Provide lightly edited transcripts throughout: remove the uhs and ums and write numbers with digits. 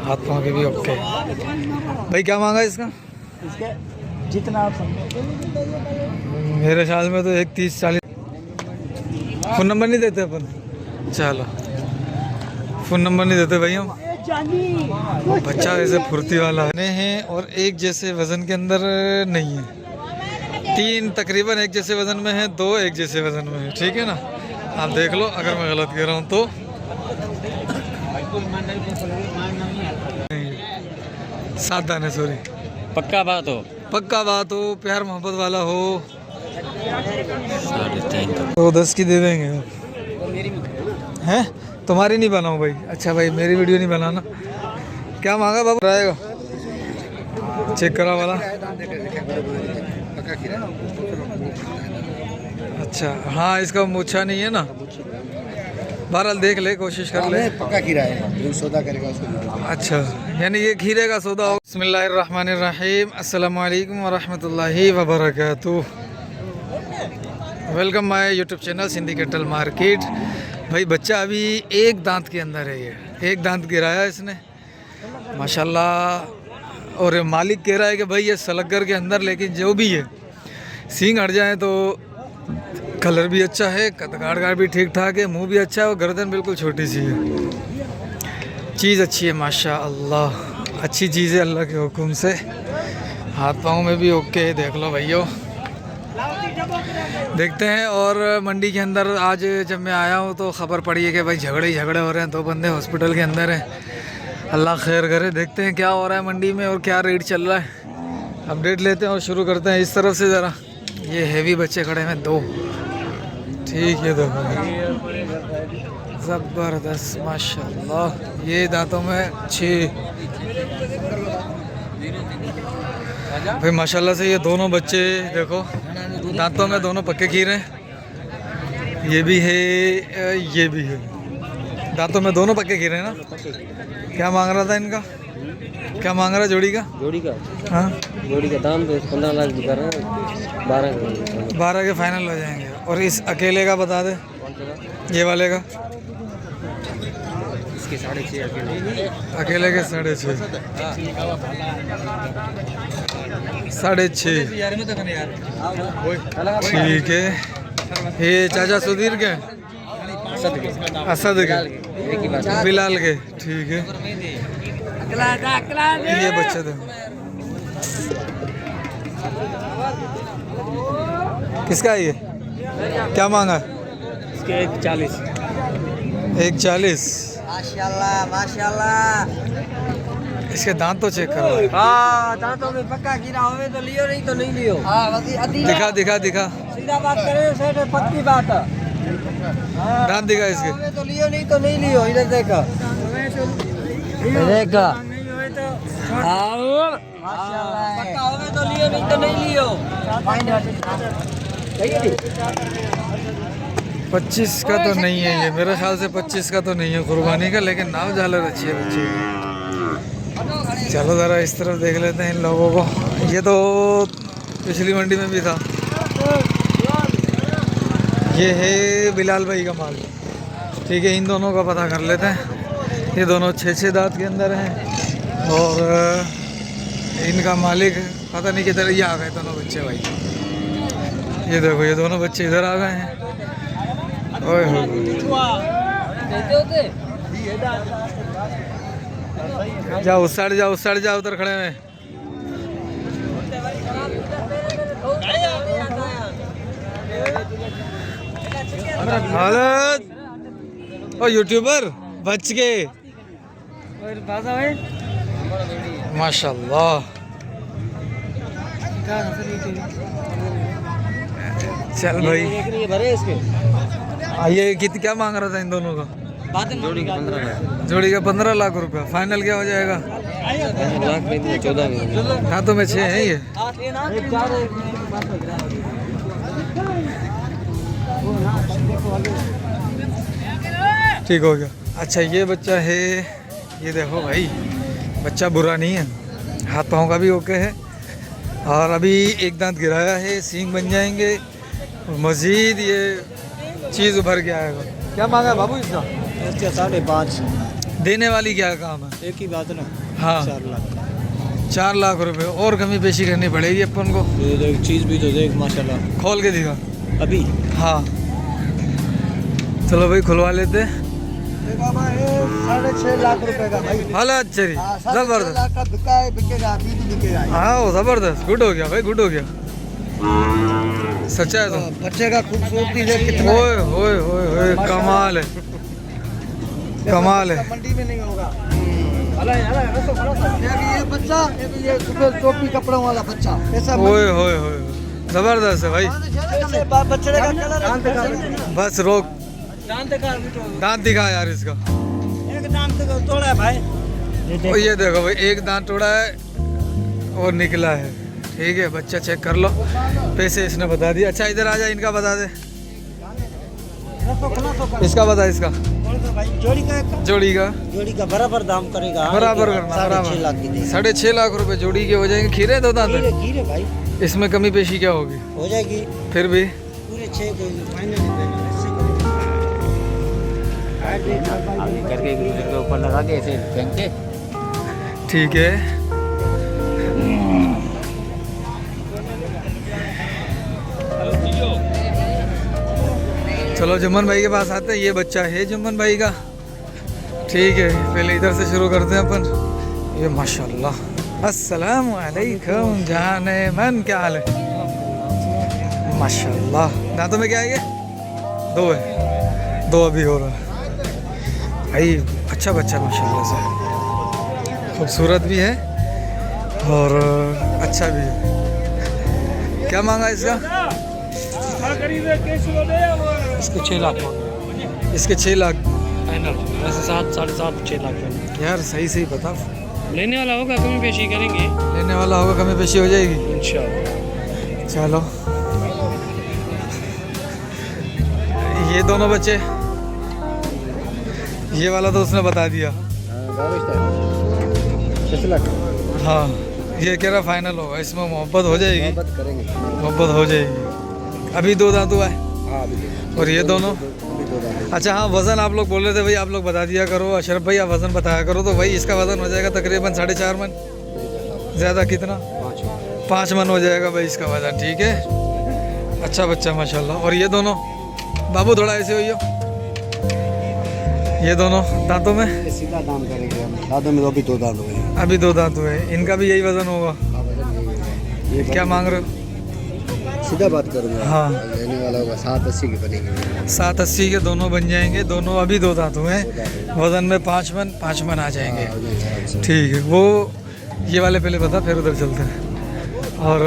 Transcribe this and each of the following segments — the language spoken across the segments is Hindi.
हाथ पाँव के भी ओके। भाई क्या मांगा इसका? इसके जितना आप समझो। मेरे ख्याल में तो एक 30-40। फ़ोन नंबर नहीं देते अपन? चलो फ़ोन नंबर नहीं देते भाई हम। बच्चा वैसे फुर्ती वाला है और एक जैसे वज़न के अंदर नहीं है। 3 तकरीबन एक जैसे वज़न में है, 2 एक जैसे वज़न में है। ठीक है ना, आप देख लो अगर मैं गलत कह रहा हूँ तो। 7 दाने, सॉरी। पक्का बात हो, पक्का बात हो, प्यार मोहब्बत वाला हो। 3.5 तो 10 की दे देंगे हैं। तुम्हारी नहीं बनाऊँ भाई? अच्छा भाई मेरी वीडियो नहीं बनाना। क्या मांगा बाबू? आएगा चेक करा वाला। अच्छा हाँ, इसका मूछा नहीं है ना। बहरहाल देख ले, कोशिश कर ले। पक्का खीरा है, जो सौदा करेगा उसको। अच्छा, यानी ये खीरे का सौदा हो। बिस्मिल्लाहिर्रहमानिर्रहीम, अस्सलाम वालेकुम वरहमतुल्लाहि वबरकातुहू। Welcome my YouTube channel Sindhi cattle market. भाई बच्चा अभी एक दांत के अंदर है, ये एक दांत गिराया इसने माशाल्लाह। और मालिक कह रहा है कि भाई ये सलगर के अंदर, लेकिन जो भी है सींग हट जाए तो कलर भी अच्छा है, कदगाड़ भी ठीक ठाक है, मुंह भी अच्छा है और गर्दन बिल्कुल छोटी सी है। चीज़ अच्छी है माशाअल्लाह, अच्छी चीज़ है अल्लाह के हुक्म से। हाथ पाँव में भी ओके है, देख लो भैया। देखते हैं। और मंडी के अंदर आज जब मैं आया हूँ तो ख़बर पड़ी है कि भाई झगड़े ही झगड़े हो रहे हैं, 2 बंदे हॉस्पिटल के अंदर हैं। अल्लाह खैर करे। देखते हैं क्या हो रहा है मंडी में और क्या रेट चल रहा है, अपडेट लेते हैं और शुरू करते हैं। इस तरफ से ज़रा, ये हैवी बच्चे खड़े हैं 2। ठीक है, देखो ज़बरदस्त माशाल्लाह। ये दांतों में 6 भाई माशाल्लाह से। ये दोनों बच्चे देखो दांतों में दोनों पक्के खीर हैं। ये भी है, ये भी है, दांतों में दोनों पक्के खीर हैं ना। क्या मांग रहा था इनका? क्या मांग रहा जोड़ी का? जोड़ी का, हाँ जोड़ी का दाम तो 15 लाख दिखा रहे हैं। 12 के फाइनल हो जाएंगे। और इस अकेले का बता दे, ये वाले का? इसके 6.5 अकेले के 6.5। 6.5 ठीक है। ये चाचा सुधीर के, असद के, बिलाल के, ठीक है। ये बच्चे थे। किसका है ये? क्या मांगा? इसके 1.40। 1.40 माशाल्लाह माशाल्लाह। इसके दांत तो चेक करो। हाँ, दांतों में पक्का खीरा होवे तो लियो, नहीं तो नहीं लियो। हाँ, दिखा दिखा दिखा, सीधा बात करे, सेठ पक्की बात है। दांत दिखा इसके। होवे तो लियो, नहीं तो नहीं लियो। इधर देखा, देखा। माशाल्लाह, पक्का होवे तो लियो, नहीं तो नहीं लियो। 25 का तो नहीं है ये, मेरे ख्याल से 25 का तो नहीं है कुर्बानी का, लेकिन नाव झालर अच्छी है बच्ची। चलो ज़रा इस तरफ देख लेते हैं इन लोगों को। ये तो पिछली मंडी में भी था। ये है बिलाल भाई का माल। ठीक है, इन दोनों का पता कर लेते हैं। ये दोनों 6 दांत के अंदर हैं और इनका मालिक पता नहीं किधर। ये आ गए दोनों बच्चे भाई, ये देखो ये दोनों बच्चे इधर आ गए हैं। ओए हो, जाओ उस साइड जाओ, उस साइड जाओ, उधर खड़े हैं। हालत ओ यूट्यूबर बच गए माशाल्लाह। चल भाई, ये कितने क्या मांग रहा था इन दोनों का? जोड़ी का 15 लाख। जोड़ी का 15 लाख रुपया। फाइनल क्या हो जाएगा? 14 में। दांतों में 6 है ये। ठीक हो गया। अच्छा ये बच्चा है, ये देखो भाई बच्चा बुरा नहीं है, हाथ पाँव का भी ओके है और अभी एक दांत गिराया है, सींग बन जाएंगे, मज़ीद ये चीज़ उभर के आएगा। क्या मांगा है बाबू इसका? इसके 5.5 देने वाली क्या काम है? एक ही बात ना। हाँ 4 लाख 4 लाख रुपए और कमी पेशी करनी पड़ेगी अपन को। ये देख चीज़ भी तो देख माशाल्लाह। खोल के दिखा। अभी हाँ चलो भाई खुलवा लेते हैं। 6.5 लाख रुपए का भाई। हालत चरी जबरदस्त। लाख का बिकेगा अभी भी बिकेगा। हाँ वो जबरदस्त गुड हो गया भाई गुड हो गया। सच्चा है तो बच्चे का खूबसूरती देख कितना ओए ओए ओए ओए कमाल है कमाल है। मंडी में नहीं होगा। ये बच्चा ये सुबह टोपी कपड़ों वाला बच्चा ऐसा ओए ओए ओए जबरदस्त है भाई। बच्चे का कलर बस रोक दांत का दांत दिखा यार इसका। एक दांत का तोड़ा है भाई। और ये देखो भाई एक दांत टूटा है और निकला है। ठीक है बच्चा चेक कर लो। पैसे इसने बता दिया। अच्छा इधर आ जा इनका बता दे। इसका बता इसका जोड़ी का बराबर दाम करेगा। बराबर करना 6.5 लाख की देगा। 6.5 लाख रुपए जोड़ी के हो जाएंगे। खीरे दो दांत है। खीरे भाई इसमें कमी पेशी क्या होगी? हो जाएगी फिर भी पूरे 6 के फाइनल करके ऊपर लगा के ऐसे फेंक के। ठीक है चलो जुम्मन भाई के पास आते हैं। ये बच्चा है जुम्मन भाई का। ठीक है पहले इधर से शुरू करते हैं अपन। ये माशाल्लाह अस्सलाम वालेकुम जाने मन क्या हाल है? माशाल्लाह दांतों में क्या है ये? 2 है 2 अभी हो रहा है भाई। अच्छा बच्चा माशाल्लाह से खूबसूरत भी है और अच्छा भी है। क्या मांगा इसका? इसके 6 लाख इसके 6 लाख फाइनल। वैसे 7 7.5 6 लाख यार सही सही बता। लेने वाला होगा कमी पेशी करेंगे लेने वाला होगा कमी पेशी हो जाएगी इंशाल्लाह। चलो ये दोनों बच्चे ये वाला तो उसने बता दिया। 6 लाख हाँ ये कह रहा फाइनल होगा। इसमें मोहब्बत हो जाएगी करेंगे। मोहब्बत हो जाएगी। अभी 2 दांत हुआ है और ये दोनों। अच्छा हाँ वज़न आप लोग बोल रहे थे भाई आप लोग बता दिया करो। अशरफ भाई आप वज़न बताया करो। तो भाई इसका वज़न हो जाएगा तकरीबन 4.5 मन। ज़्यादा कितना? 5 मन हो जाएगा भाई इसका वज़न। ठीक है अच्छा बच्चा माशाल्लाह। और ये दोनों बाबू थोड़ा ऐसे होइयो। ये दोनों दांतों में सीधा दाम करेंगे हम। दांतों में अभी 2 दांत हुए। अभी 2 दांत हुए। इनका भी यही वज़न होगा। क्या मांग रहे हो? सीधा बात करूँगा। हाँ लेने वाला होगा 7.80 के बनेंगे। 7.80 के दोनों बन जाएंगे। दोनों अभी 2 दांत हुए हैं। वज़न में 5 मन आ जाएंगे। ठीक है वो ये वाले पहले बता फिर उधर चलते हैं। और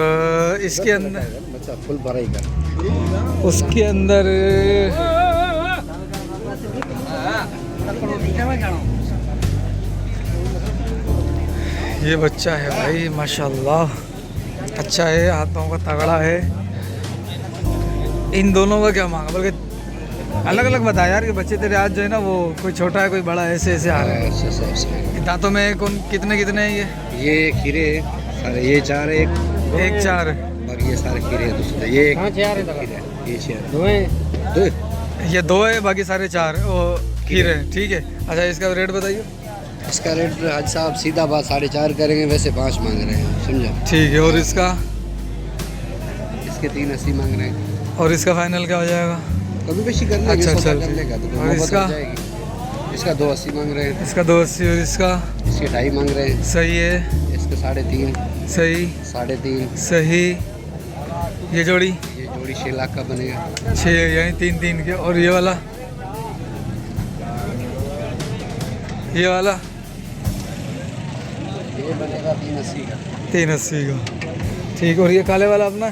इसके अंदर बच्चा फुल भराई कर। उसके अंदर ये बच्चा है भाई माशाल्लाह अच्छा है। हाथों का तगड़ा है। इन दोनों का क्या मांगा? बल्कि अलग अलग बता यार कि बच्चे तेरे आज जो है ना वो कोई छोटा है कोई बड़ा है ऐसे ऐसे आ रहे हैं। दांतों में कौन कितने कितने हैं? ये खीरे सारे ये 4 एक 4 है। बाकी ये सारे खीरे हैं दूसरे। ये एक ये 2 ये 2 है बाकी सारे 4 है। वो खीरे हैं। ठीक है अच्छा इसका रेट बताइए। इसका रेट हाजी साहब सीधा बात 4.5 करेंगे। वैसे 5 मांग रहे हैं समझा। ठीक है और इसका? इसके 3.80 मांग रहे हैं। और इसका फाइनल क्या हो जाएगा? कभी पेशी कर लेंगे। अच्छा, सौदा चल कर ठीक। लेगा तो और मोहब्बत इसका? हो जाएगी। इसका 2.80 मांग रहे हैं। इसका 2.80 और इसका? इसके 2.5 मांग रहे हैं। सही है इसके 3.5 सही 3.5 सही। ये जोड़ी ये जोड़ी 6 लाख का बनेगा। 6 यानी 3 के। और ये वाला ये बनेगा 3.80 का। 3.80 का। ठीक और ये काले वाला अपना?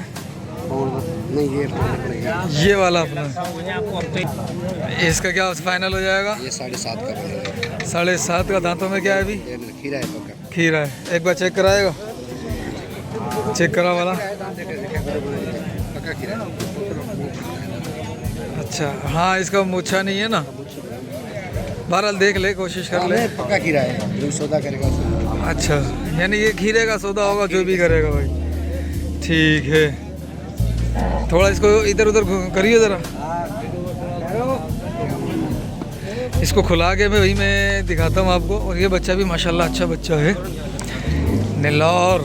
नहीं ये पड़ेगा। ये वाला अपना? इसका क्या फाइनल हो जाएगा? ये 7.5 का बनेगा। 7.5 का। दांतों में क्या है अभी? ये खीरा है पक्का। खीरा है। एक बार चेक कराएगा? चेक करा वाला। पक्का खीरा है। अच्छा हाँ इसका मूछा नहीं है ना। बहरहाल देख ले कोशिश कर ले। पक्का खीरा है जो सौदा करेगा उसको। अच्छा यानी ये खीरे का सौदा होगा जो भी करेगा भाई। ठीक है थोड़ा इसको इधर उधर करिए ज़रा। इसको खुला के मैं वही मैं दिखाता हूँ आपको। और ये बच्चा भी माशाल्लाह अच्छा बच्चा है, नेलोर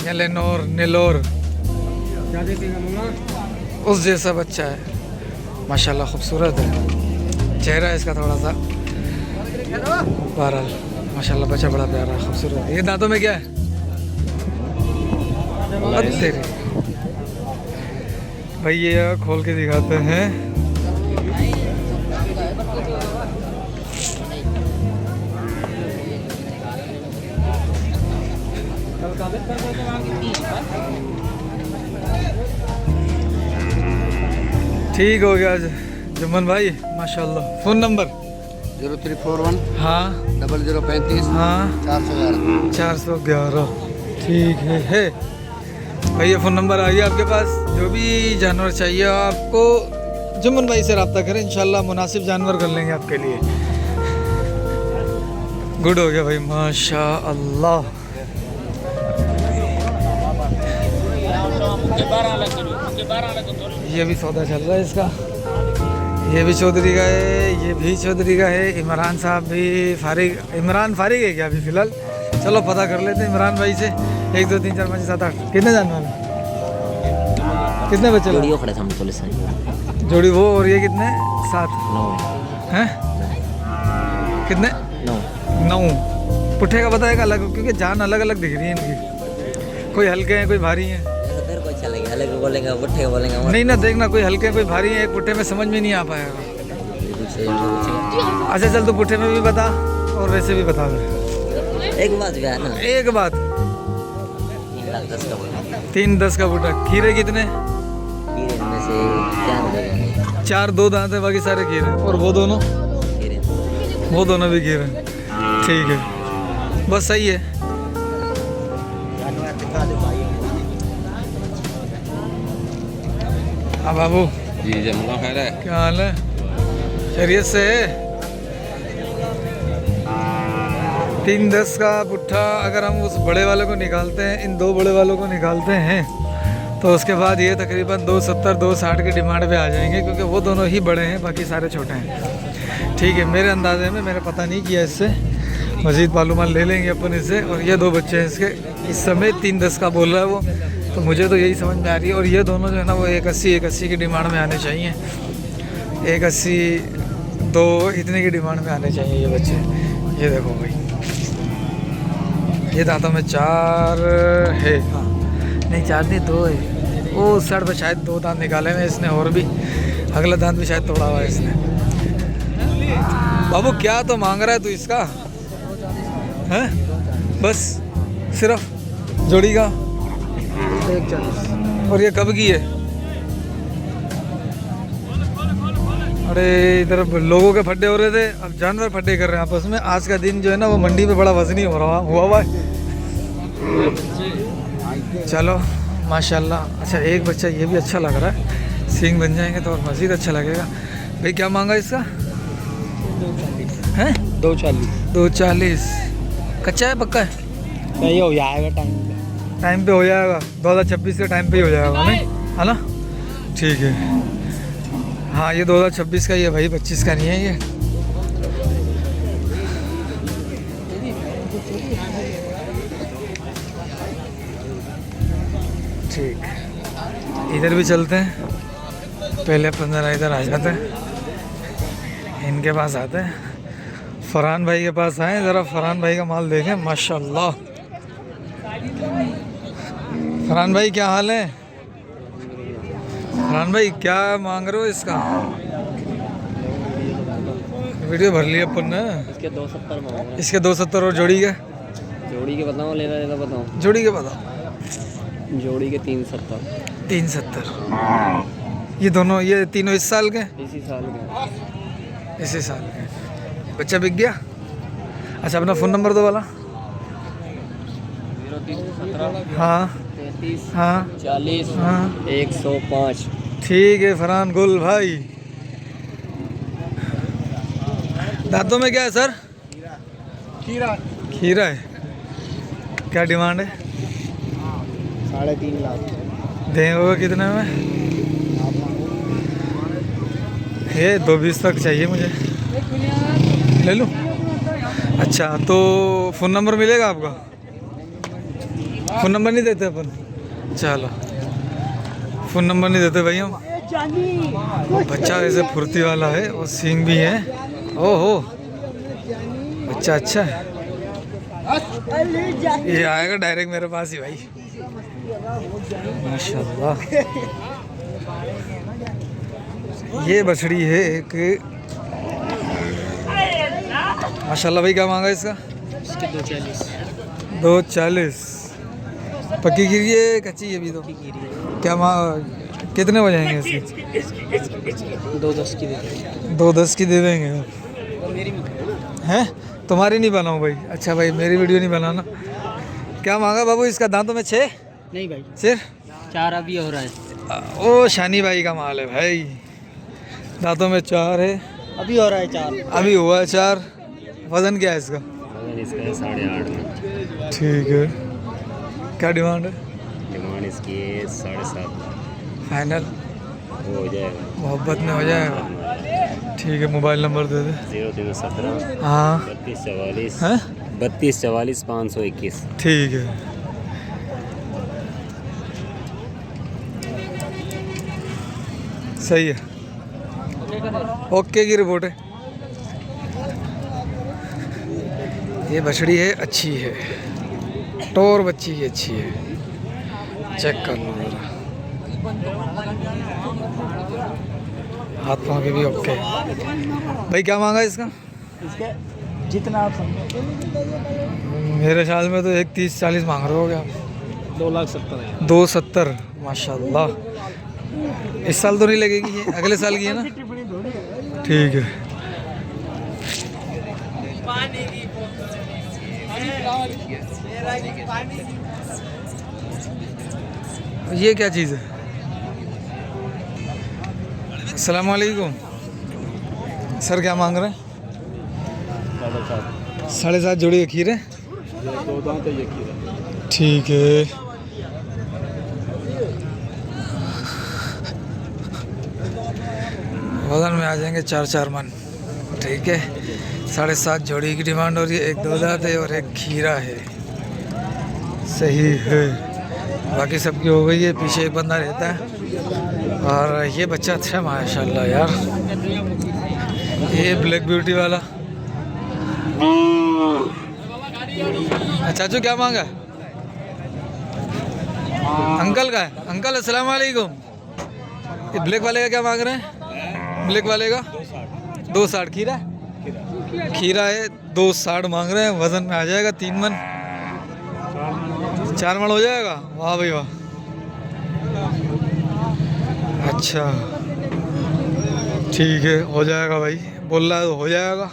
या लेनोर नेलोर उस जैसा बच्चा है माशाल्लाह, खूबसूरत है चेहरा है इसका थोड़ा सा। बहरहाल माशाल्लाह बच्चा बड़ा प्यारा है, खूबसूरत है। ये दांतों में क्या है? तेरे भाई ये खोल के दिखाते हैं। ठीक हो गया जुम्मन भाई माशाल्लाह। फ़ोन नंबर 0341 हाँ 0035 हाँ 411। 411 ठीक है भाई। ये फ़ोन नंबर आ गया आपके पास। जो भी जानवर चाहिए आपको जुम्मन भाई से रब्ता करें, इंशाल्लाह मुनासिब जानवर कर लेंगे आपके लिए। गुड हो गया भाई माशाअल्लाह। ये भी सौदा चल रहा है इसका। ये भी चौधरी का है, ये भी चौधरी का है। इमरान साहब भी फारिग, इमरान फारिग है क्या अभी फ़िलहाल? चलो पता कर लेते हैं इमरान भाई से। 1 2 3 4 5 7 8 कितने जानवर हैं? कितने बच्चे? जोड़ियों खड़े सामने पुलिस है। जोड़ी वो और ये कितने? 7 हैं? कितने? 9 पुट्ठे का पता है अलग, क्योंकि जान अलग अलग दिख रही है इनकी। कोई हल्के हैं कोई भारी हैं। तेरे को अच्छा लगेगा, अलग बोलेंगे पुट्ठे बोलेंगे। नहीं ना देखना, कोई हल्के कोई भारी है। एक पुट्ठे में समझ में नहीं आ पाएगा। अच्छा चल तू पुट्ठे में भी बता और वैसे भी बता दे। एक बात भी है ना, एक बात 3,10,000 का बोला। 3-10 का पुट्ठा। खीरे कितने? खीरे में से 4 2 दांत है, बाकी सारे खीरे। और वो दोनों? खीरे वो दोनों भी खीरे। ठीक है बस सही है। हाँ बाबू जी जमुना खैर है। क्या हाल है? खैरियत से है? 3-10 का पुट्ठा अगर हम उस बड़े वाले को निकालते हैं, इन 2 बड़े वालों को निकालते हैं, तो उसके बाद ये तकरीबन 270-260 की डिमांड पे आ जाएंगे, क्योंकि वो दोनों ही बड़े हैं, बाकी सारे छोटे हैं। ठीक है मेरे अंदाजे में, मैंने पता नहीं किया इससे, मज़ीद मालूमात ले लेंगे अपन इससे। और ये 2 बच्चे हैं इसके, इस समय 3-10 का बोल रहा है वो, तो मुझे तो यही समझ में आ रही है। और ये दोनों जो है ना वो 180 की डिमांड में आने चाहिए। 180 2 इतने की डिमांड में आने चाहिए ये बच्चे। ये देखो भाई, ये दांतों में 4 है। हाँ नहीं 4 नहीं 2 है। वो उस साइड पर शायद 2 दांत निकाले हुए इसने, और भी अगला दांत भी शायद तोड़ा हुआ है इसने। बाबू क्या तो मांग रहा है तू इसका? हैं बस सिर्फ जोड़ी का 140। और ये कब की है? अरे इधर लोगों के फड्डे हो रहे थे, अब जानवर फड्डे कर रहे हैं आपस में। आज का दिन जो है ना वो मंडी में बड़ा वजनी हो रहा हुआ है। चलो माशाल्लाह। अच्छा एक बच्चा ये भी अच्छा लग रहा है, सींग बन जाएंगे तो और मज़ीद अच्छा लगेगा। भाई क्या मांगा इसका? हैं 240। कच्चा है पक्का है? नहीं हो जाएगा टाइम पे हो जाएगा। 2026 के टाइम पे ही हो जाएगा नहीं है ना? ठीक है हाँ ये 2026 का ही है भाई, 25 का नहीं है ये। ठीक इधर भी चलते हैं, पहले अपन जरा इधर आ जाते हैं, इनके पास आते हैं। फरहान भाई के पास आए, ज़रा फरहान भाई का माल देखें माशाल्लाह। फरहान भाई क्या हाल है? फरहान भाई क्या मांग रहे हो इसका? वीडियो भर लिया अपन ने। इसके 270 मांग इसके 270 और जोड़ी के? जोड़ी के बताओ, लेना बताओ। जोड़ी के बताओ। जोड़ी के 370। 370। ये दोनों ये तीनों इस साल के? इसी साल के। इसी साल के। बच्चा बिक गया? अच्छा अपना फ़ोन नंबर दो वाला। 0317 हाँ 33 हाँ 40 हाँ 105। ठीक है फरहान गुल भाई। दांतों में क्या है सर? खीरा है। क्या डिमांड है? 3.5 लाख। देंगे कितने में? ये 220 तक चाहिए मुझे। ले लूँ? अच्छा, तो फ़ोन नंबर मिलेगा आपका? फ़ोन नंबर नहीं देते अपन? चलो, फ़ोन नंबर नहीं देते भाई हम। बच्चा वैसे फुर्ती वाला है और सींग भी है। ओहो, बच्चा अच्छा है। ये आएगा डायरेक्ट मेरे पास ही भाई, माशाल्लाह। ये बछड़ी है एक, माशाल्लाह भाई। क्या मांगा इसका? इसके 240। 240। पक्की गिरी है कच्ची है अभी तो? क्या कितने हो जाएंगे इसके? 210 की दे देंगे। 210 की दे देंगे मेरी हैं? तुम्हारी नहीं बनाऊँ भाई? अच्छा भाई, मेरी वीडियो नहीं बनाना। क्या मांगा बाबू इसका? दांतों में 6? नहीं भाई, सिर 4 अभी हो रहा है। ओ शानी भाई का माल है भाई। दांतों में 4 है, अभी हो रहा है 4। अभी हुआ है 4। वजन क्या है इसका? वजन इसका है 8.5 में। ठीक है। क्या डिमांड है? डिमांड इसकी है 7.5। फाइनल वो हो जाएगा। मोहब्बत में हो जाएगा। ठीक है, मोबाइल नंबर दे दे। 0317 हाँ 3244 हैं? 3244 521। ठीक है। सही है, ओके की रिपोर्ट है। ये बछड़ी है, अच्छी है, टोर बच्ची की अच्छी है। चेक कर लो जरा, हाथ पाँव के भी ओके। भाई क्या मांगा इसका? इसके जितना आप समझो। मेरे ख्याल में तो एक 30-40 मांग रहे हो क्या? 2,70,000। 270। माशाल्लाह। इस साल तो नहीं लगेगी ये, अगले साल की है ना? ठीक है। ये क्या चीज़ है? अस्सलाम वालेकुम सर, क्या मांग रहे हैं? 7.5 जोड़ी के खीरे। 2 दांत ये की। ठीक है। वजन में आ जाएंगे 4-4 मन। ठीक है, 7.5 जोड़ी की डिमांड हो रही है। एक 2 दांत है और एक खीरा है। सही है, बाकी सबकी हो गई है। पीछे एक बंदा रहता है। और ये बच्चा अच्छा है माशाल्लाह यार। ये ब्लैक ब्यूटी वाला। चाचू क्या मांगा? अंकल का है। अंकल अस्सलाम वालेकुम। ये ब्लैक वाले का क्या मांग रहे हैं? ब्लैक वाले का 260। खीरा? खीरा है, 260 मांग रहे हैं। वजन में आ जाएगा 3 मन, 4 मन हो जाएगा। वाह भाई वाह। अच्छा ठीक है, हो जाएगा भाई, बोल रहा है तो हो जाएगा।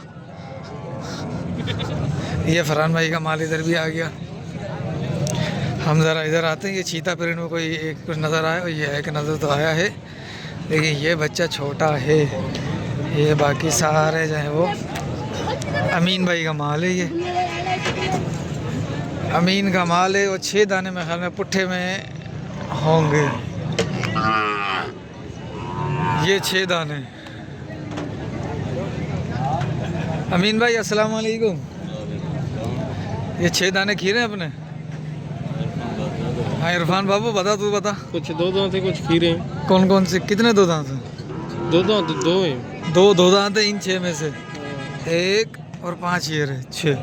ये फरहान भाई का माल इधर भी आ गया। हम ज़रा इधर आते हैं। ये चीता प्रिंट में कोई एक कुछ नज़र आया, ये एक नज़र तो आया है, लेकिन ये बच्चा छोटा है। ये बाकी सारे जो हैं वो अमीन भाई का माल है। ये अमीन का माल है। और 6 दाने में ख्याल में पुट्ठे में होंगे। ये 6 दाने। अमीन भाई अस्सलाम वालेकुम। ये 6 दाने खीरे हैं अपने? हाँ इरफान बाबू बता, तू बता। कुछ 2 दांत है, कुछ खीरे हैं। कौन कौन से? कितने 2 दांत हैं? 2 दांत 2 हैं। 2 दांत है इन 6 में से। 1 और 5 ये रहे 6।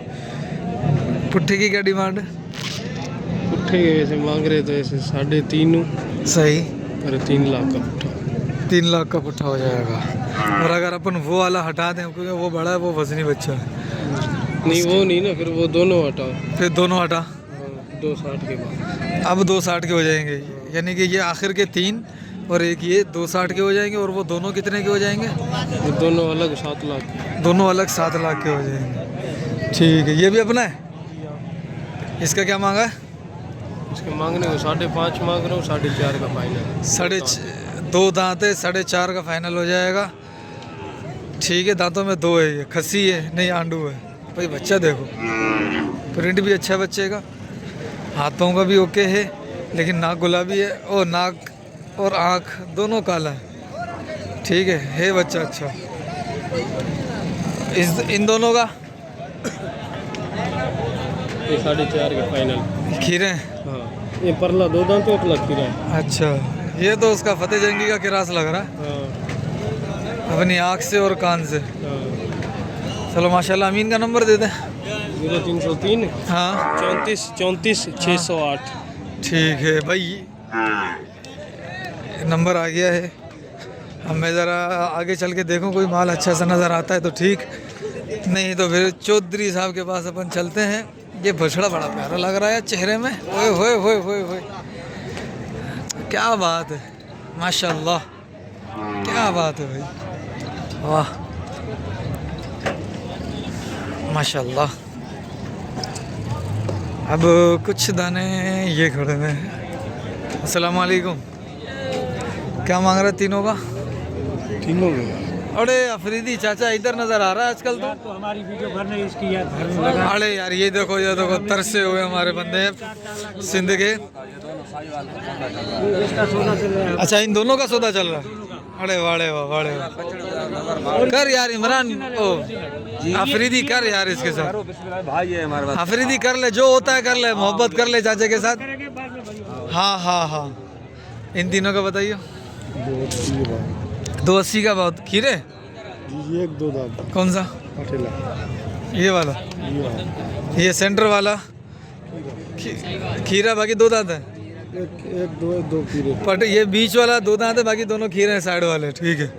पुट्ठे की क्या डिमांड है? पुट्ठे के वैसे मांग रहे तो ऐसे 3.5। सही, अरे 3 लाख का पुट्ठा। 3 लाख का पुट्ठा हो जाएगा। और अगर अपन वो वाला हटा दें, क्योंकि वो बड़ा है, वो वजनी बच्चा है। नहीं वो नहीं ना, फिर वो दोनों हटाओ। फिर दोनों हटा। 260 के बाद अब 260 के हो जाएंगे। यानी कि ये आखिर के 3 और एक ये 260 के हो जाएंगे। और वो दोनों कितने के हो जाएंगे? वो दोनों अलग 7 लाख के। दोनों अलग 7 लाख के हो जाएंगे। ठीक है, ये भी अपना है। इसका क्या मांगा है? इसके मांगने को 5.5 मांग रहा हूँ, 4.5 का फाइनल। 2 दांत है, 4.5 का फाइनल हो जाएगा। ठीक है, दांतों में 2 है। ये खस्सी है, नहीं आंडू है भाई। बच्चा देखो, प्रिंट भी अच्छा है बच्चे का, हाथों का भी ओके है, लेकिन नाक गुलाबी है और नाक और आँख दोनों काला है। ठीक है बच्चा अच्छा। इन दोनों का ये 4.5 का फाइनल। खीरे। हाँ ये परला 2 दांत तो अपना खीरा है। अच्छा, ये तो उसका फतेह जंगी का किरास लग रहा है हाँ अपनी आँख से और कान से। हाँ। चलो माशाल्लाह, अमीन का नंबर दे दें। 0303 हाँ 34 34 608। ठीक है भाई, नंबर आ गया है। अब मैं ज़रा आगे चल के देखूं कोई माल अच्छा सा नज़र आता है तो ठीक, नहीं तो फिर चौधरी साहब के पास अपन चलते हैं। ये बछड़ा बड़ा प्यारा लग रहा है चेहरे में। ओए होए होए होए होए, क्या बात है, माशाल्लाह, क्या बात है भाई, वाह माशाल्लाह। अब कुछ दाने ये खड़े हैं। अस्सलाम वालेकुम, क्या मांग रहा है तीनों का? तीनों में अरे अफरीदी चाचा इधर नजर आ रहा है आजकल तो हमारी वीडियो भर नहीं इसकी यार घर में लगा। अरे यार ये देखो तरसे हुए हमारे बंदे सिंध के। इसका सोना चल रहा है। अच्छा, इन दोनों का सौदा चल रहा है। अरे वाड़े वाह, वाड़े वाह, कर यार इमरान, ओ अफरीदी कर यार इसके साथ, भाई है हमारे पास। अफरीदी कर ले, जो होता है कर ले, मोहब्बत कर ले चाचा के साथ। हाँ हाँ हाँ, इन तीनों का बताइए। 280 का बहुत। खीरे 1 2 दांत कौन सा? पटेला ये वाला, ये सेंटर वाला खीरा, बाकी 2 दांत है। 1 2 खीरे। पट ये बीच वाला 2 दांत है, बाकी दोनों खीरे हैं साइड वाले। ठीक है।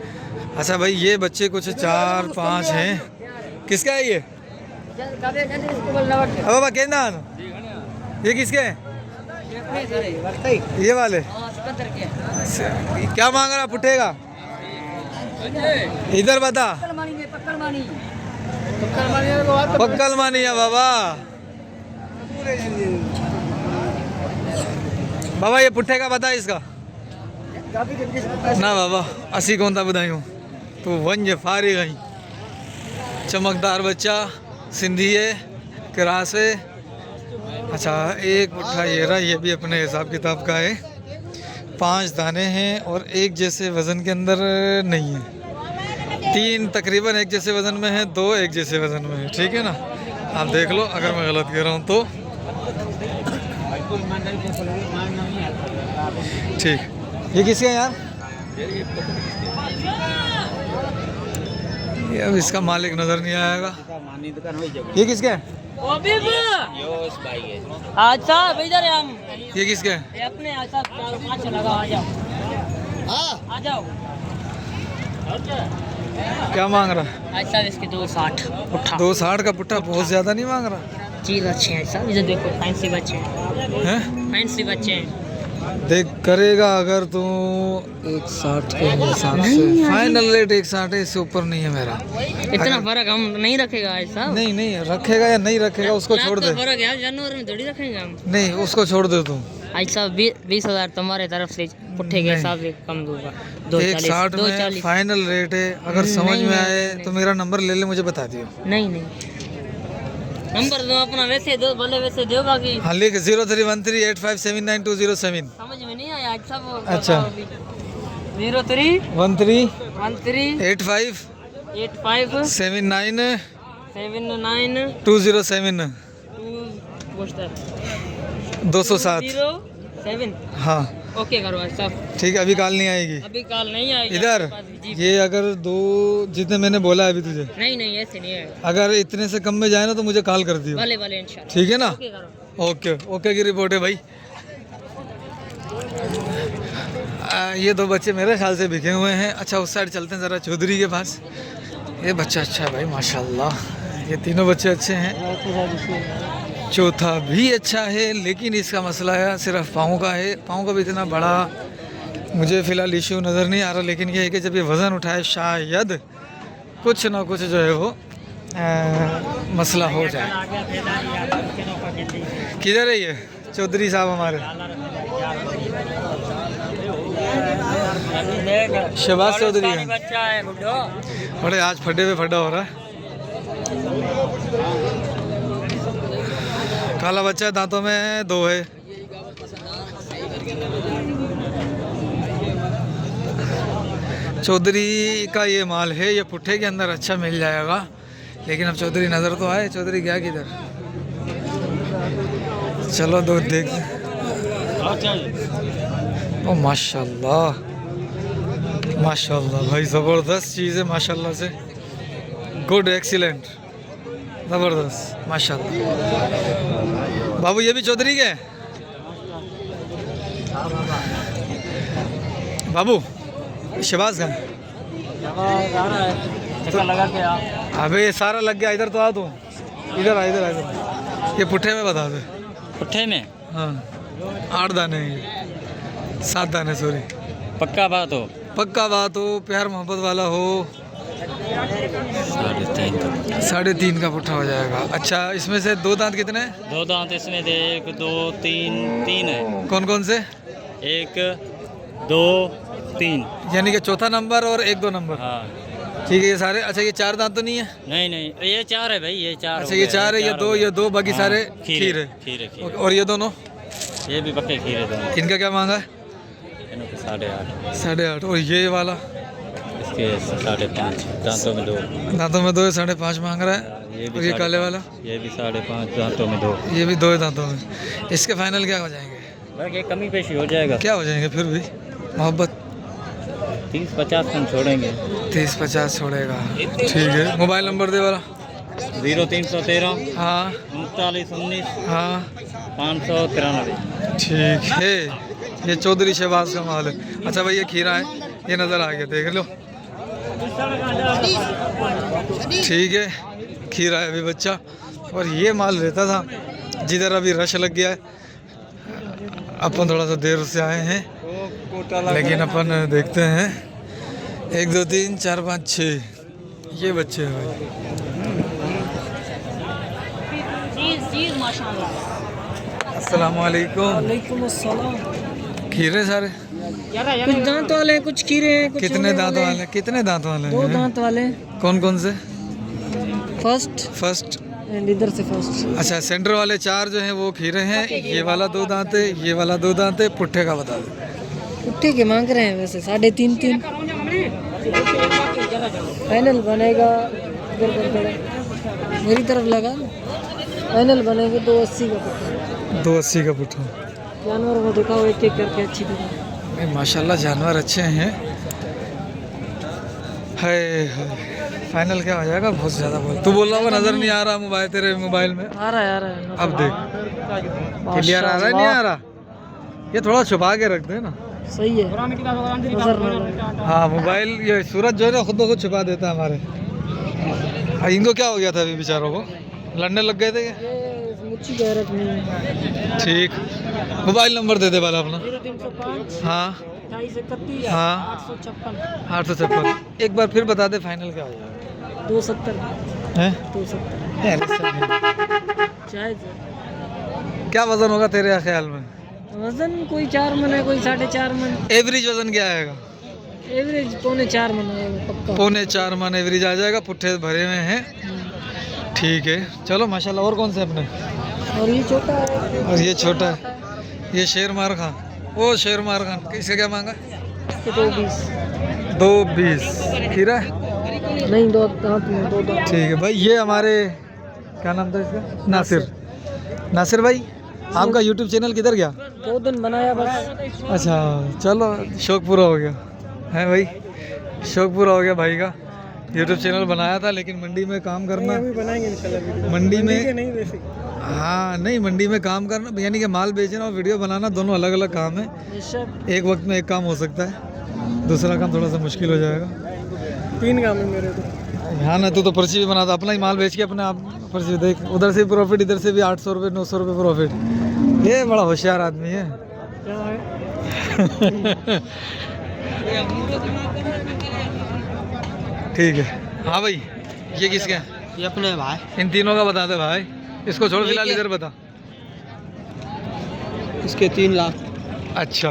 अच्छा भाई, ये बच्चे कुछ 4 5 हैं। किसका है ये? अब बाबा कहना, ये किसके हैं? ये वाले क्या मांग रहा पुट्ठेगा? इधर बता। पक्कल मानी है बाबा। बाबा ये पुट्ठे का बता इसका ना बाबा, 80 कौन था बधाई तो वंज फारी गई। चमकदार बच्चा, सिंधी है, क्रास है। अच्छा, एक पुट्ठा ये रहा, ये भी अपने हिसाब किताब का है। 5 दाने हैं और एक जैसे वज़न के अंदर नहीं है। 3 तकरीबन एक जैसे वज़न में है, 2 एक जैसे वज़न में है। ठीक है ना, आप देख लो अगर मैं गलत कह रहा हूँ तो। ठीक, ये किसका है यार? ये अब इसका मालिक नज़र नहीं आएगा। ये किसका है? अच्छा इधर है हम। ये किसका है? ये अपने अच्छा 5 लगा। आ जाओ आ जाओ। क्या मांग रहा है? अच्छा इसके 260 पुट्ठा। 260 का पुट्ठा बहुत ज़्यादा नहीं मांग रहा? चीज अच्छे हैं सब, इधर देखो फैंसी बच्चे हैं, हैं? फैंसी बच्चे हैं। देख करेगा अगर तू 160 के हिसाब से फाइनल रेट 160 है, इससे ऊपर नहीं है मेरा। इतना फर्क हम नहीं रखेगा ऐसा। नहीं नहीं रखेगा या नहीं रखेगा उसको छोड़ दे। फर्क है जानवर में थोड़ी रखेंगे हम। नहीं उसको छोड़ दे तू। ऐसा 20,000 तुम्हारे तरफ से पुट्ठे के हिसाब से कम दूंगा। 160 में फाइनल रेट है। अगर समझ में आए तो मेरा नंबर ले ले, मुझे बता दियो। नहीं नंबर दो अपना, वैसे दो भले वैसे दो बाकी। हाँ लिख 031385792007। समझ में नहीं आया अच्छा वो। अच्छा 03 13 85 79 79 207 207। 07। हाँ ओके करो सब ठीक है, अभी कॉल नहीं आएगी। अभी कॉल नहीं आएगी इधर ये अगर 2 जितने मैंने बोला है अभी तुझे, नहीं ऐसे नहीं है। अगर इतने से कम में जाए ना तो मुझे कॉल कर दियो। भले इंशाल्लाह। ठीक है ना? ओके करो। ओके ओके की रिपोर्ट है भाई। ये 2 बच्चे मेरे ख्याल से बिके हुए हैं। अच्छा उस साइड चलते हैं ज़रा चौधरी के पास। ये बच्चा अच्छा है भाई माशाल्लाह, ये तीनों बच्चे अच्छे हैं। चौथा भी अच्छा है, लेकिन इसका मसला है सिर्फ पाँव का है। पाँव का भी इतना बड़ा मुझे फ़िलहाल इशू नज़र नहीं आ रहा, लेकिन ये है कि जब ये वज़न उठाए शायद कुछ ना कुछ जो है वो मसला हो जाए। किधर है ये चौधरी साहब हमारे? शहबाज चौधरी है। बड़े आज फड्डे पे फड्डा हो रहा है। काला बच्चा है, दांतों में 2 है। चौधरी का ये माल है, ये पुट्ठे के अंदर अच्छा मिल जाएगा। लेकिन अब चौधरी नज़र तो आए, चौधरी गया किधर। चलो दो देख। ओ माशाल्लाह माशाल्लाह भाई, ज़बरदस्त चीज़ है माशाल्लाह से। गुड, एक्सीलेंट, ज़बरदस्त माशाल्लाह। बाबू ये भी चौधरी के हैं? बाबू शहबाज का लगा के आ। अबे ये सारा लग गया, इधर तो आ तू, इधर आ, इधर आ, इधर। ये पुट्ठे में बता दे। पुट्ठे में हाँ 8 दाने हैं ये, 7 दाने सॉरी। पक्का बात हो। पक्का बात हो, प्यार मोहब्बत वाला हो, 3.5 का पुट्ठा हो जाएगा। अच्छा इसमें से 2 दांत कितने हैं? 2 दांत इसमें थे, 1 2 3 3 है। कौन कौन से? 1 2 3। यानी कि चौथा नंबर और 1-2 नंबर। हाँ ठीक है ये सारे। अच्छा ये 4 दांत तो नहीं है? नहीं नहीं, ये 4 है भाई, ये 4। अच्छा ये 4 है, ये 2 बाकी सारे खीर है। खीर है। और ये दोनों? ये भी पक्के खीर है दोनों। इनका क्या मांगा है? इनों के 8.5। 8.5। और ये वाला? इसके 5.5, दांतों में 2। दांतों में 2 है, 5.5 मांग रहा है। और ये काले वाला? ये भी 5.5, दांतों में 2। ये भी 2 दांतों में। इसके फाइनल क्या हो जाएंगे? बस ये कमी पेशी हो जाएगा। क्या हो जाएंगे फिर भी? मोहब्बत 30-50 कम छोड़ेंगे। 30-50 छोड़ेगा। ठीक है मोबाइल नंबर दे वाला। 0313 हाँ 3919 हाँ 593। ठीक है, ये चौधरी शहबाज का माल है। अच्छा भाई ये खीरा है, ये नज़र आ गया, देख लो। ठीक है खीरा है अभी बच्चा। और ये माल रहता था जिधर अभी रश लग गया है। अपन थोड़ा सा देर से आए हैं, लेकिन अपन देखते हैं 1 2 3 4 5 6 ये बच्चे हैं भाई। चीज माशाल्लाह। अस्सलाम वालेकुम। वालेकुम अस्सलाम। खीरे सारे कुछ दांत वाले, कुछ खीरे हैं, कुछ कितने दांत वाले? कितने दांत वाले 2 हैं? दांत वाले। कौन कौन से? फर्स्ट एंड इधर से फर्स्ट। अच्छा सेंटर वाले 4 जो हैं वो खीरे हैं। ये वाला 2 दांत है, ये वाला 2 दांत है। पुट्ठे का बता दो। पुट्ठे के मांग रहे हैं वैसे 3.5। फाइनल बनेगा मेरी तरफ लगा। फाइनल बनेगा 280 का पुट्ठा। 280 का पुट्ठा। जानवर को दिखाओ एक एक करके अच्छी तरह। नहीं माशाल्लाह जानवर अच्छे हैं। है फाइनल क्या हो जाएगा? बहुत ज़्यादा बोल, तू बोल रहा होगा नज़र नहीं आ रहा मोबाइल तेरे मोबाइल में। आ रहा है अब देख क्लियर आ रहा है नहीं आ रहा? ये थोड़ा छुपा के रख दे ना। सही है, नजर ना लगे। हाँ मोबाइल ये सूरज जो है ना खुद ब खुद छुपा देता है हमारे। इनको क्या हो गया था अभी बेचारों को? लड़ने लग गए थे क्या? ये मुच्छी गैरत नहीं है। ठीक मोबाइल नंबर दे दे वाला अपना। 0305 हाँ 2831 हाँ 856 856। एक बार फिर बता दे फाइनल क्या हो जाएगा? 270 हैं? 270 यार, इससे नहीं। जायज है। क्या वजन होगा तेरे ख्याल में? वजन कोई 4 मन है, कोई 4.5 मन। एवरेज वजन क्या आएगा? एवरेज 4.5 मन है पक्का। 4.5 मन एवरेज आ जाएगा। पुट्ठे भरे हुए हैं। ठीक है चलो माशाल्लाह। और कौन से अपने? और ये छोटा है और ये छोटा है, ये शेर मार खान। वो शेर मार खान इसका क्या मांगा? 220। 220 खीरा है? नहीं 2 दांत में 2 दांत। ठीक है भाई। ये हमारे क्या नाम था इसका? नासिर। नासिर भाई आपका यूट्यूब चैनल किधर गया? 2 दिन बनाया बस। अच्छा चलो शौक पूरा हो गया है भाई, शौक पूरा हो गया भाई का। यूट्यूब चैनल बनाया था लेकिन मंडी में काम करना, मंडी में नहीं वैसे। हाँ नहीं मंडी में काम करना यानी कि माल बेचना और वीडियो बनाना दोनों अलग अलग काम है। एक वक्त में एक काम हो सकता है, दूसरा काम थोड़ा सा मुश्किल हो जाएगा। 3 काम है मेरे तो। हाँ ना तू तो पर्ची भी बनाता, अपना ही माल बेच के अपने आप पर्ची देख, उधर से प्रॉफिट इधर से भी 800 रुपये 900 रुपये प्रॉफिट। ये बड़ा होशियार आदमी है। क्या है? ठीक है हाँ भाई। ये किसके हैं? ये अपने भाई। इन तीनों का बता दे भाई। इसको छोड़ फिलहाल इधर बता। इसके 3 लाख, अच्छा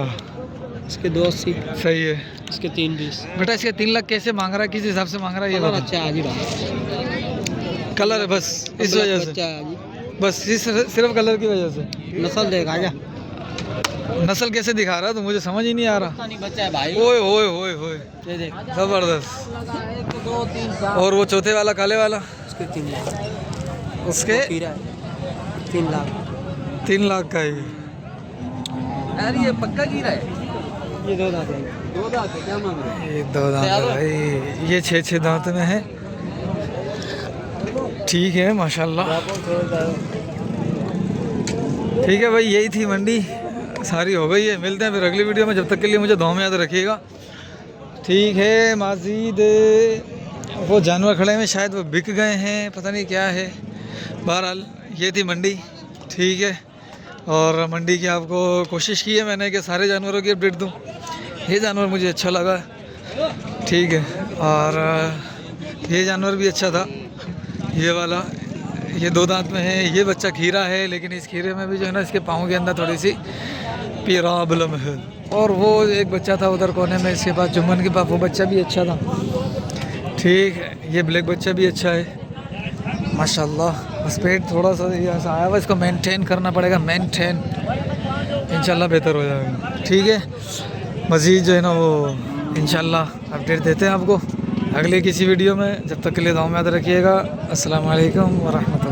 इसके 280, सही है। इसके 320। बेटा इसके 3 लाख कैसे मांग रहा है, किस हिसाब से मांग रहा है ये बता। अच्छा आज ही कलर है बस इस वजह से, बस सिर्फ कलर की वजह से। नस्ल देखा जा, नस्ल कैसे दिखा रहा है तो मुझे समझ ही नहीं आ रहा। नहीं बच्चा है भाई। ओए ओए ओए ओए ये देख जबरदस्त। 1 2 3 4। और वो चौथे वाला काले वाला? उसके 3 लाख उसके 3 लाख 3 लाख का ही। यार ये पक्का गिरा है, ये 2 दांत है। 2 दांत है, क्या मांग रहे हैं? ये 2 दांत है भाई, ये 6 दांत में है। ठीक है माशाल्लाह। ठीक है भाई, यही थी मंडी, सारी हो गई है। मिलते हैं फिर अगली वीडियो में, जब तक के लिए मुझे दुआ में याद रखिएगा। ठीक है। माजिद वो जानवर खड़े हैं, शायद वो बिक गए हैं, पता नहीं क्या है। बहरहाल ये थी मंडी। ठीक है, और मंडी की आपको कोशिश की है मैंने कि सारे जानवरों की अपडेट दूं। ये जानवर मुझे अच्छा लगा, ठीक है, और ये जानवर भी अच्छा था, ये वाला। ये 2 दांत में है, ये बच्चा खीरा है, लेकिन इस खीरे में भी जो है ना, इसके पाँव के अंदर थोड़ी सी प्रॉब्लम है। और वो एक बच्चा था उधर कोने में, इसके पास जुम्मन के पास, वो बच्चा भी अच्छा था। ठीक है, ये ब्लैक बच्चा भी अच्छा है माशाल्लाह। बस पेट थोड़ा सा ऐसा आया हुआ, इसको मेंटेन करना पड़ेगा, मेंटेन, इंशाल्लाह बेहतर हो जाएगा। ठीक है, मज़ीद जो है ना वो इंशाल्लाह अपडेट देते हैं आपको अगले किसी वीडियो में। जब तक के लिए दुआ में याद रखिएगा। अस्सलाम वालेकुम व रहमतुल्लाह।